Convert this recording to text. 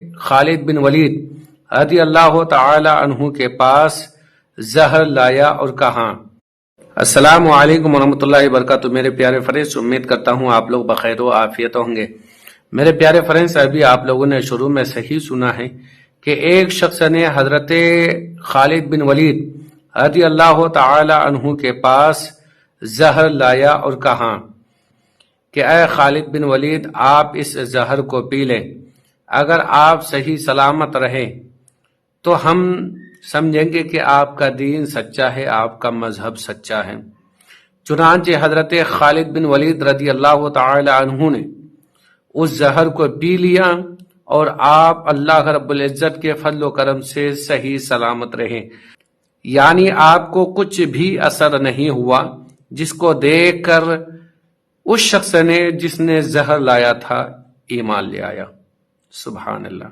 خالد بن ولید رضی اللہ تعالی عنہ کے پاس زہر لایا اور کہا۔ السلام علیکم ورحمۃ اللہ وبرکاتہ۔ میرے پیارے فرینڈس، امید کرتا ہوں آپ لوگ بخیر و عافیت ہوں گے۔ میرے پیارے فرینڈس، ابھی آپ لوگوں نے شروع میں صحیح سنا ہے کہ ایک شخص نے حضرت خالد بن ولید رضی اللہ تعالی عنہ کے پاس زہر لایا اور کہا کہ اے خالد بن ولید، آپ اس زہر کو پی لیں، اگر آپ صحیح سلامت رہیں تو ہم سمجھیں گے کہ آپ کا دین سچا ہے، آپ کا مذہب سچا ہے۔ چنانچہ حضرت خالد بن ولید رضی اللہ تعالی عنہ نے اس زہر کو پی لیا اور آپ اللہ رب العزت کے فضل و کرم سے صحیح سلامت رہے، یعنی آپ کو کچھ بھی اثر نہیں ہوا، جس کو دیکھ کر اس شخص نے جس نے زہر لایا تھا ایمان لے آیا۔ سبحان اللہ۔